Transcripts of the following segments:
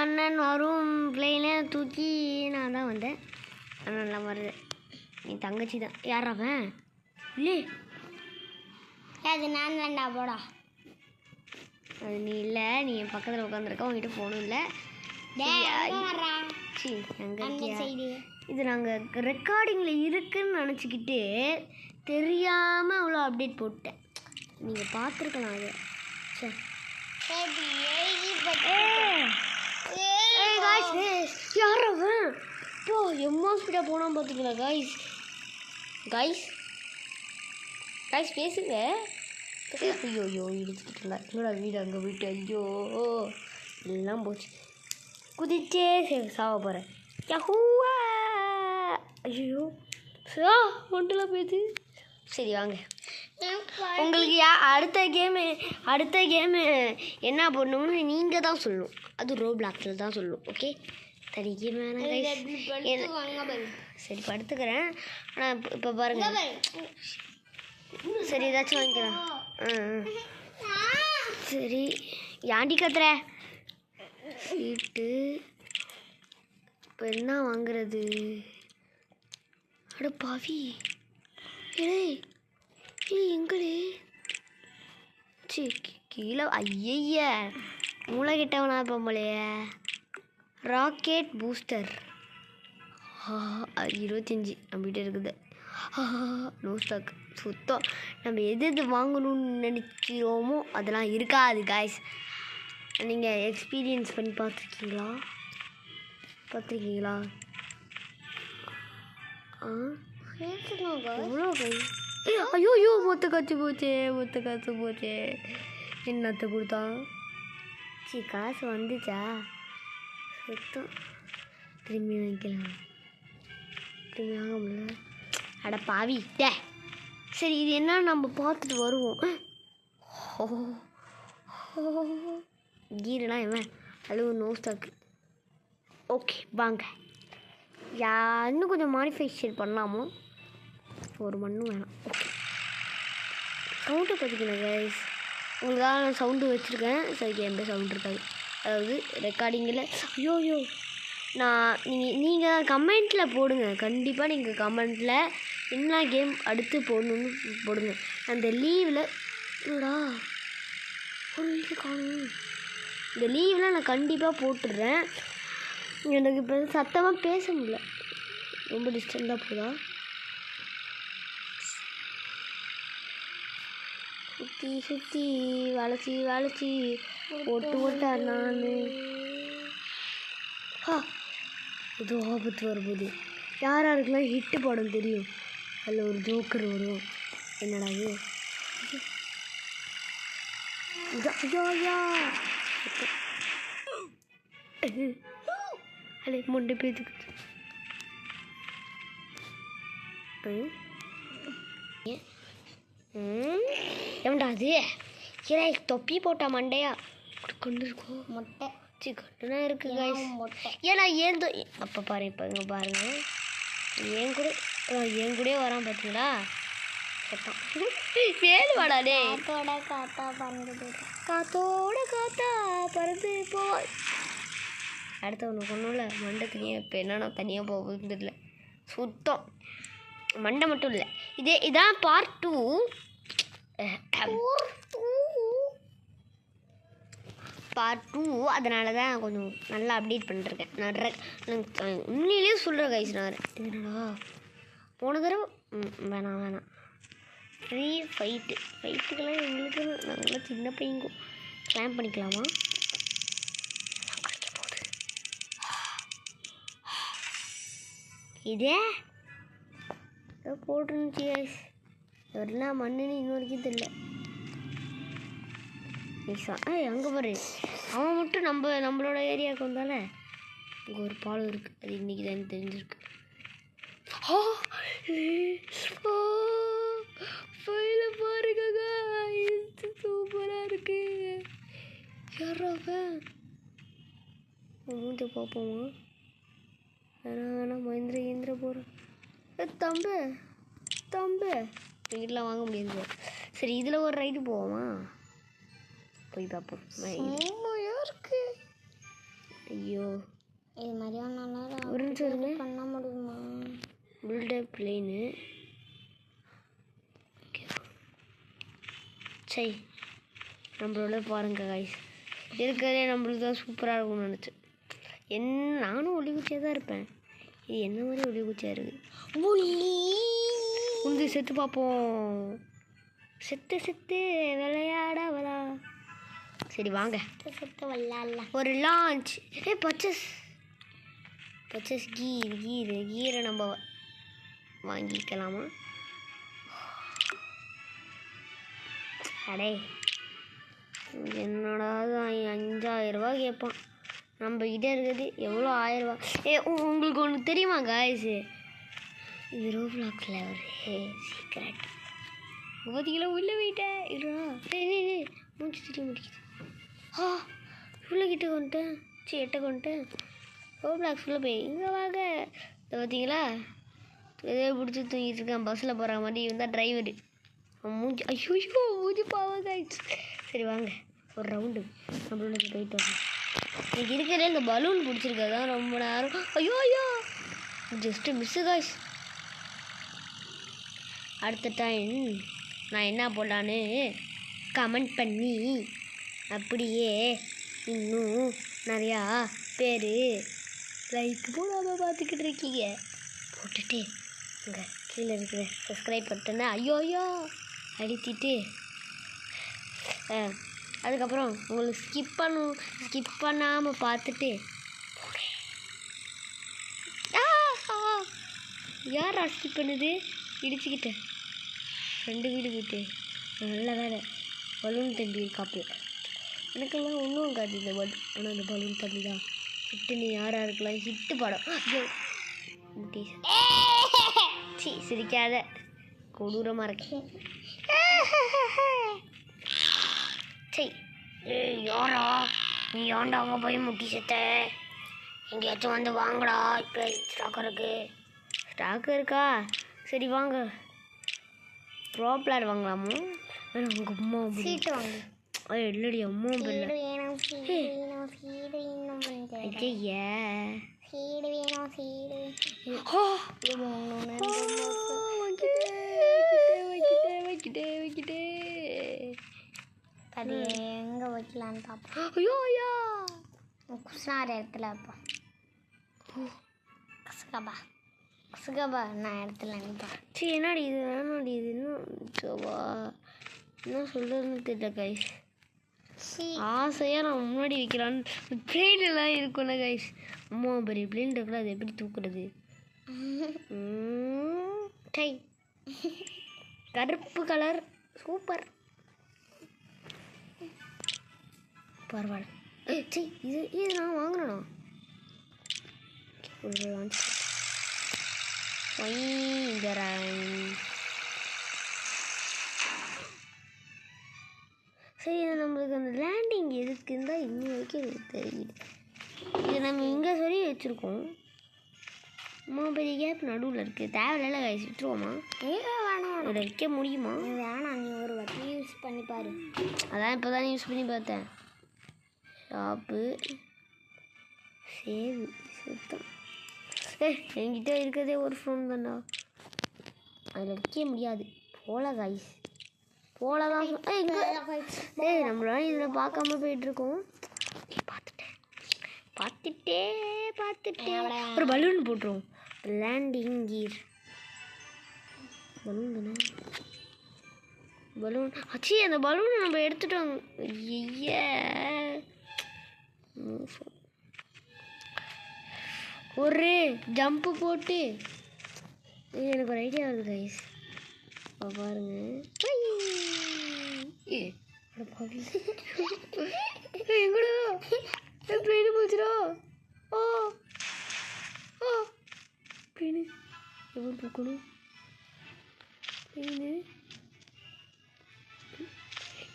அண்ணன் வரும் பிள்ளையில தூக்கி நான் தான் வந்தேன். அண்ணன்லாம் வருது. நீ தங்கச்சி தான். யார் அவன்? இல்லை அது நான் தான்டா போடா. அது நீ இல்லை, நீ என் பக்கத்தில் உட்காந்துருக்க, உங்ககிட்ட ஃபோனும் இல்லை. இது நாங்கள் ரெக்கார்டிங்கில் இருக்குன்னு நினச்சிக்கிட்டு தெரியாமல் அவ்வளோ அப்டேட் போட்டேன். நீங்கள் பார்த்துருக்கலாம் அது. யார் அவன்? போ எம்மா ஸ்பீடாக போனால் பார்த்துக்கல. காய்ஸ் காய்ஸ் காய்ஸ் பேசுங்க. ஐயோ ஐயோ இடிச்சுக்கிட்டுல என்னோட வீடு அங்கே போயிட்டு ஐயோ எல்லாம் போச்சு. குதிச்சே சாவ போகிறேன். யஹூவா ஐயோ ஒன்றில் போயிடுது. சரி வாங்க, உங்களுக்கு அடுத்த கேமு என்ன பண்ணணும்னு நீங்கள் தான் சொல்லணும். அது ரோப்ளாக்ஸில் தான் சொல்லணும். ஓகே, தனி கேம் வேணாம். சரி படுத்துக்கிறேன். ஆனால் இப்போ பாருங்கள். சரி ஏதாச்சும் வாங்கிக்கலாம். சரி ஏன்டி கத்துற? சீட்டு இப்போ என்ன வாங்குறது? அட பாவி ஏய் எங்களே கீழே ஐய மூளை கிட்டவனா பொம்பளைய. ராக்கெட் பூஸ்டர் 25 நம்மகிட்ட இருக்குது. நோ ஸ்டாக் சுத்தம். நம்ம எது வாங்கணும்னு நினைக்கிறோமோ அதெல்லாம் இருக்காது காய்ஸ். நீங்கள் எக்ஸ்பீரியன்ஸ் பண்ணி பார்த்துருக்கீங்களா? எவ்வளோ கை? ஐயோ ஐயோ மொத்த காய்ச்சி போச்சே. என்னத்தை கொடுத்தா? காசு வந்துச்சா? சுத்தம் திரும்பி வாங்கிக்கலாம். திரும்பி வாங்க முடியல. அட பாவி டே. சரி இது என்ன நம்ம பார்த்துட்டு வருவோம். கீரெலாம் இவன் அளவு நோ ஸ்டாக்கு. ஓகே வாங்க. இன்னும் கொஞ்சம் மாடிஃபிகேஷன் பண்ணலாமோ? ஒரு மண்ணும் வேணாம். ஓகே சவுண்டை பார்த்துக்கணும் கைஸ். உங்களுக்காக நான் சவுண்டு வச்சுருக்கேன். சரி கேம் சவுண்ட் இருக்காது. அதாவது ரெக்கார்டிங்கில் ஐயோ நீங்கள் கமெண்ட்டில் போடுங்க. கண்டிப்பாக நீங்கள் கமெண்ட்டில் என்ன கேம் அடுத்து போடணுன்னு போடுங்க. அந்த லீவில் ஒரு வீடு காணும். இந்த லீவில் நான் கண்டிப்பாக போட்டுடுறேன். எனக்கு இப்போ சத்தமாக பேச முடியல, ரொம்ப டிஸ்டன்ஸாக போதா. சுற்றி வளைச்சி ஓட்டா நான் ஏதோ ஆபத்து வரும்போது யாருக்கெல்லாம் ஹிட்டு படம் தெரியும், அதில் ஒரு ஜோக்கர் வரும். என்னடா இது அலே முண்டை பேத்துக்கு ஏண்டா அது ஏன்னா தொப்பி போட்டா மண்டையா கொண்டு இருக்கோம். மொட்டை கட்டுனா இருக்கு கைஸ். ஏன்னா ஏன் அப்போ பாரு, இப்போ இங்கே பாருங்க, என் கூட வரான் பார்த்தீங்களா? வேலு வாடாடே. காத்தோட காத்தா பறந்து போ. அடுத்த ஒன்று கொண்டுல மண்டை தனியாக. இப்போ என்னன்னா தனியாக போகுதுன்னு தெரியல. சுத்தம் மண்டை மட்டும் இல்லை. இதான் பார்ட் 2. அதனால தான் கொஞ்சம் நல்லா அப்டேட் பண்ணிருக்கேன். நான் உண்மையிலேயே சொல்கிறேன் கைஸ். நான் என்னடா போன தடவை வேணாம் ஃப்ரீ ஃபைட்டுக்கெல்லாம் எங்களுக்கு நாங்களாம் சின்ன பையங்க கிளாம் பண்ணிக்கலாமா? இதே போட்டுருந்துச்சு கைஸ். என்ன மண்ணுன்னு இன்ன வரைக்கும் தெரியல. அங்கே பாரு, அவன் மட்டும் நம்மளோட ஏரியாவுக்கு வந்தால இங்கே ஒரு பாலம் இருக்குது. அது இன்றைக்கி தான் தெரிஞ்சிருக்கு. பாருங்க சூப்பராக இருக்கு. யாராக மூஞ்ச பார்ப்போமா? வேணா மந்திர போகிறேன். தம்பு வீட்டெலாம் வாங்க முடியாது. சரி இதில் ஒரு ரைடு போவோமா? போய் பார்ப்போம். செம்மையாக இருக்கு. ஐயோ இது மாதிரியான ஒரு நிமிஷம் இருங்க. பண்ண முடியுமா? புல்டர் பிளேனு சரி நம்மளோட பாருங்க கைஸ் இருக்கிறதே நம்மளுக்கு தான் சூப்பராக இருக்கும்னு நினச்சேன். நானும் ஒளிகுச்சியாக தான் இருப்பேன். இது என்ன மாதிரி ஒளிகுச்சியாக இருக்குது. உந்து செத்து பார்ப்போம். செத்து விளையாடவளா. சரி வாங்க செத்து விளையாடல. ஒரு லான்ச். பச்சஸ் கீரை நம்ம வாங்கிக்கலாமா? அடே என்னடா 5000 கேட்பான். நம்ம கிட்டே இருக்கிறது எவ்வளோ 1000. உங்களுக்கு ஒன்று தெரியுமா காய்ஸ்? இது ரோப்ளாக்ஸில் ஒரு சீக்ரெட். 50 கிலோ உள்ளே போயிட்டேன். மூச்சு திரி முடிக்குது. இவ்வளோ கிட்ட கொண்டுட்டேன். எட்ட கொண்டுட்டேன். ரோப்ளாக்ஸில் போய் இங்கே வாங்க. இதை பார்த்தீங்களா? எதோ பிடிச்சி தூங்கிட்டு இருக்கேன். பஸ்ஸில் போகிற மாதிரி இவன் தான் டிரைவரு. மூஞ்சி ஐயோ மூஞ்சி பாவம் காய்ச்சி. சரி வாங்க ஒரு ரவுண்டு நம்மளோட போயிட்டு வரோம். எனக்கு இருக்கிறதே இந்த பலூன் பிடிச்சிருக்கதான் ரொம்ப நேரம். ஐயோ ஜஸ்ட்டு மிஸ்ஸு காய்ஸ். அடுத்த டைம் நான் என்ன போடலான்னு கமெண்ட் பண்ணி அப்படியே இன்னும் நிறையா பேர் லைக் போடாமல் பார்த்துக்கிட்டு இருக்கீங்க. போட்டுட்டு இங்கே கீழே இருக்கிற சப்ஸ்கிரைப் பட்டனை ஐயோ அழுத்திட்டு அதுக்கப்புறம் உங்களுக்கு ஸ்கிப் பண்ணாமல் பார்த்துட்டு யாரா ஸ்கிப் பண்ணுது? இடிச்சுக்கிட்டேன் 2 வீடு போயிட்டு. நல்ல வேலை பலூன் தம்பி இருக்காப்பு. எனக்கெல்லாம் ஒன்றும் காட்டு இந்த பலூன். ஆனால் அந்த பலூன் தம்பி தான் ஹிட்டுன்னு யாராக இருக்கலாம். ஹிட்டு படம். சிரிக்காத கொடூரமாக இருக்கேன். சரி யாரா நீ ஏன்டா அங்கே போய் முட்டி செத்த? எங்கேயாச்சும் வந்து வாங்கடா. இப்போ ஸ்டாக் இருக்கா? சரி வாங்க. ப்ரோ பிளேயர் வாங்கலாமா? உங்கள் அம்மா சீட்டு வாங்க. இல்லடி அம்மா சீடு வேணும் சீடு இன்னும் வைக்கிட்டே அது எங்கே வைக்கலான்னு பார்ப்போம். ஐயோ குஸ்னார் இடத்துல வைப்போம். கசுகபா நான் இடத்துல நினைப்பேன். சரி என்னடி இது வேணாடி இது இன்னும் சோவா என்ன சொல்கிறதுன்னு தெரியல கைஸ். ஆசையாக நான் முன்னாடி வைக்கலான்னு பிளேன் எல்லாம் இருக்கும்ல கைஸ். அம்மா பெரிய பிளேன் இருக்குல்ல அது எப்படி தூக்குறது? டை கருப்பு கலர் சூப்பர் பரவாயில்ல. சரி இது நான் வாங்கினேண்ணா. சரி நம்மளுக்கு அந்த லேண்டிங் எதுக்குன்னு தான் இன்னும் வரைக்கும் எனக்கு தெரியுது. இது நம்ம இங்கே சொல்லி வச்சுருக்கோம். அம்மா பெரிய கேப் நடுவில் இருக்குது. தேவையில்ல கைஸ் விட்டுருவோமா? வேணாம் இதை வைக்க முடியுமா? வேணாம் நீ ஒரு வாட்டி யூஸ் பண்ணி பாரு. அதான் இப்போ தான் யூஸ் பண்ணி பார்த்தேன். ஷாப்பு சேவ் சுத்தம். என்கிட்ட இருக்கிறதே ஒரு ஃபோன் தான்டா. அதில் வைக்க முடியாது போல கைஸ். போல தான் நம்மளால இதில் பார்க்காம போயிட்டுருக்கோம். பார்த்துட்டே ஒரு பலூன் போட்டுருவோம். லேண்டிங் கீர் பலூன் தானே. பலூன் ஆச்சு. அந்த பலூனை நம்ம எடுத்துட்டோம். ஒரு ஜம்ப்பு போட்டு எனக்கு ஒரு ஐடியா வருது கைஸ். பாருங்க எங்கடா பிளேனு போச்சுடா. பிளேனு எவ்வளோ தூக்கணும்? பிளேனு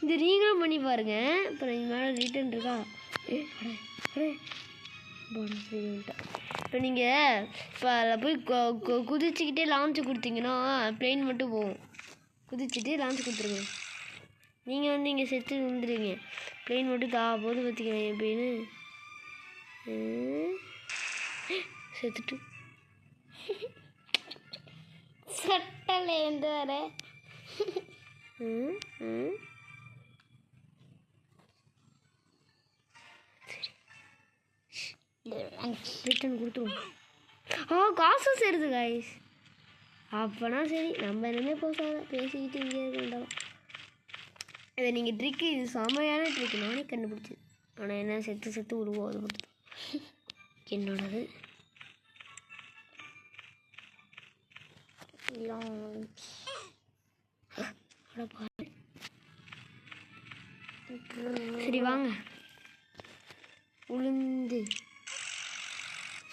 இந்த நீங்களும் பண்ணி பாருங்க. இப்போ மேலே ரிட்டர்ன் இருக்கா? இப்போ நீங்கள் இப்போ அதில் போய் குதிச்சுக்கிட்டே லான்ச்சு கொடுத்தீங்கன்னா பிளேன் மட்டும் போகும். குதிச்சுட்டு லான்ச் கொடுத்துருங்க. நீங்கள் வந்து இங்கே செத்து வந்துடுவீங்க. பிளேன் மட்டும் போது பார்த்திக்கிறேன் எப்படின்னு. செத்துட்டு சட்டலேருந்து வர ரிட்டன் கொடுத்துருவோம். காசு சேருது கைஸ். அப்போனா சரி, நம்ம என்னமே பேசிக்கிட்டு இங்கே இருக்க வேண்டாம். இதை நீங்கள் ட்ரிக்கு, இது செமையான ட்ரிக்கு, நானே கண்டுபிடிச்சி. ஆனால் என்ன செத்து விடுவோம், அது மட்டும் என்னோடது. சரி வாங்க, உளுந்து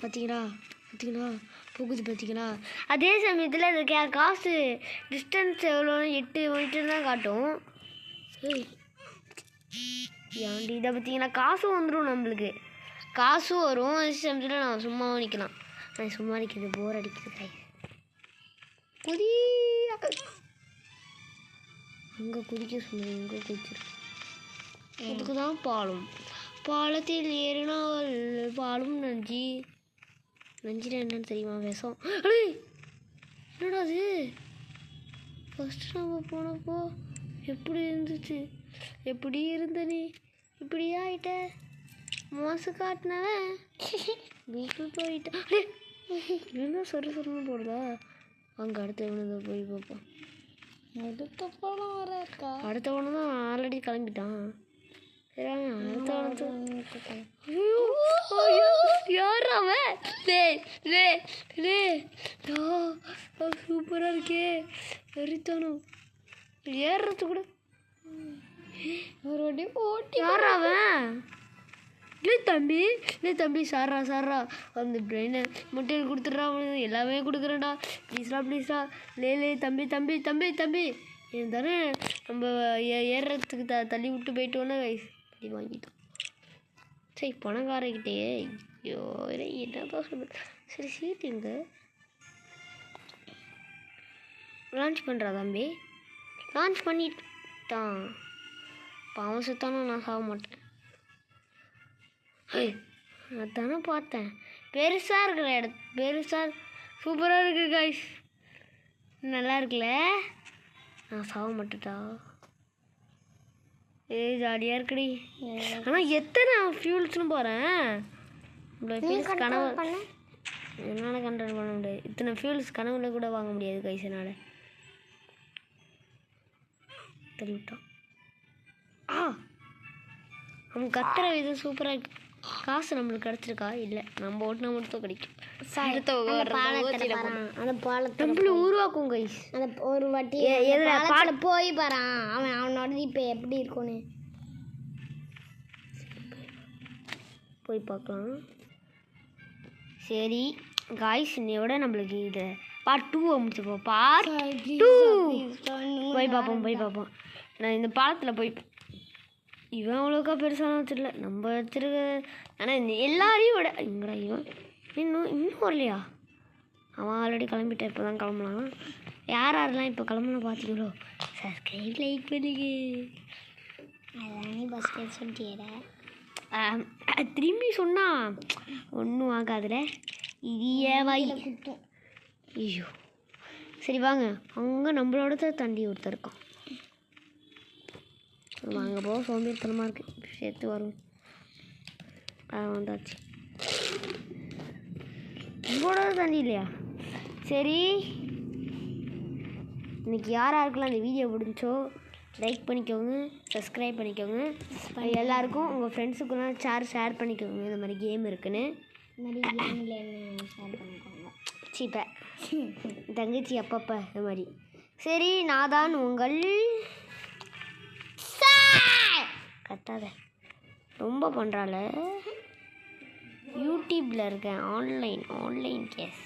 பார்த்தீங்களா போகுது பார்த்தீங்களா. அதே சமயத்தில் அது காசு டிஸ்டன்ஸ் எவ்வளோன்னு 8 மீட்டர் தான் காட்டும். ஏன்டி இதை பார்த்தீங்கன்னா காசும் வந்துடும், நம்மளுக்கு காசும் வரும். அதே சமயத்தில் நான் சும்மாவும் நிற்கலாம். நான் சும்மா நிற்கிறது போர் அடிக்குது கை. குதி அங்கே குதிக்க சொன்னேன், இங்கே குதிச்சிருக்கு. அதுக்கு தான் பாலத்தில் ஏறினால் பாலும் நஞ்சில் என்னன்னு தெரியுமா விஷம். என்னடா அது ஃபஸ்ட்டு நம்ம போனப்போ எப்படி இருந்துச்சு, எப்படி இருந்த நீ இப்படி ஆகிட்ட, மோசம் காட்டினவன் வீட்டில் போயிட்டான். என்ன சொல்லு போடுதா. அங்கே அடுத்த இவனை போய் பார்ப்போம். அடுத்தவனை தான் ஆல்ரெடி கிளம்பிட்டான். சூப்பரா இருக்கே, வெறித்தனும் ஏறுறது கூட. இல்லை தம்பி சாரா அந்த பிரெயினை முட்டையில் கொடுத்துட்றா, எல்லாமே கொடுக்குறேன்டா, ப்ளீஸ்ரா லே தம்பி இருந்தானே நம்ம ஏறுறதுக்கு தள்ளி விட்டு போயிட்டோன்னே அப்படி வாங்கிட்டோம். சரி பணக்காரகிட்டே, ஐயோ என்னதான் சொல்லுது. சரி சீட்டு எங்க லான்ச் பண்ணுறா தம்பி, லான்ச் பண்ணிட்டான். பாவம் சுத்தானோ, நான் சாக மாட்டேன். அதானே பார்த்தேன், பெருசாக இருக்கிற சூப்பராக இருக்கு காய்ஸ், நல்லா இருக்குல்ல. நான் சாக மாட்டேட்டா. ஜாலியாக இருக்குடி. ஆனால் எத்தனை ஃபியூல்ஸ்னு போகிறேன். கனவு என்னால் கண்ட்ரோல் பண்ண முடியாது. இத்தனை ஃபியூல்ஸ் கனவுல கூட வாங்க முடியாது கைஸ் என்னால். தெரிவிட்டோம். அவன் கத்துற விதம் சூப்பராக இருக்கு. காசு நம்மளுக்கு கிடச்சிருக்கா? இல்லை, நம்ம ஓட்டினா மட்டும் கிடைக்கும். நம்மளும் உருவாக்கும் கைஸ். அந்த ஒரு வாட்டி போய் பாறான் அவனோட இப்போ எப்படி இருக்கும்னு போய் பார்க்கலாம். சரி காய்ஸ், இன்னையோட நம்மளுக்கு இது பார்ட் 2 முடிச்சுப்போம். பார்ட் 2 போய் பார்ப்போம். நான் இந்த பாலத்தில் போய், இவன் அவ்வளோக்கா பெருசாக வச்சிடல, நம்ம வச்சிருக்க. ஆனால் எல்லாரையும் விட இங்கடா இவன் இன்னும் வரலையா? அவன் ஆல்ரெடி கிளம்பிட்டான், இப்போ தான் கிளம்பலாம். யாரெல்லாம் இப்போ கிளம்பலாம் பார்த்தீங்களோ, சப்ஸ்கிரைப் லைக் பண்ணுங்க. அதான் பஸ் சொல்லிட்டேற திரும்பி சொன்னா ஒன்றும் ஆகாதுல, இதிய வாய் குத்தும். ஐயோ சரி வாங்க, அவங்க நம்மளோட தான் தண்டி ஒருத்தர் இருக்கான். வாங்க போக சோம்பேறித்தனமாக இருக்குது, சேர்த்து வரும். வந்தாச்சு, உங்களோட தண்ணி இல்லையா? சரி, இன்றைக்கி யாராருக்கெல்லாம் இந்த வீடியோ பிடிச்சோ லைக் பண்ணிக்கோங்க, சப்ஸ்கிரைப் பண்ணிக்கோங்க. எல்லாருக்கும் உங்கள் ஃப்ரெண்ட்ஸுக்குலாம் ஷேர் பண்ணிக்கோங்க, இந்த மாதிரி கேம் இருக்குன்னு. இந்த மாதிரி கேமில் ஷேர் பண்ணிக்கோங்க. சீப்ப தங்கச்சி அப்பப்போ இந்த மாதிரி. சரி, நான் தான் உங்கள் கத்தாத ரொம்ப பண்ணுறால. யூடியூப்பில் இருக்கேன், ஆன்லைன் கேஸ்.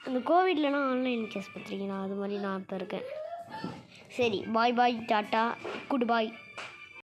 அந்த கோவிட்லலாம் ஆன்லைன் கேஸ் பார்த்துருக்கீங்களா? அது மாதிரி நான் இப்போ இருக்கேன். சரி பாய் டாட்டா குட் பாய்.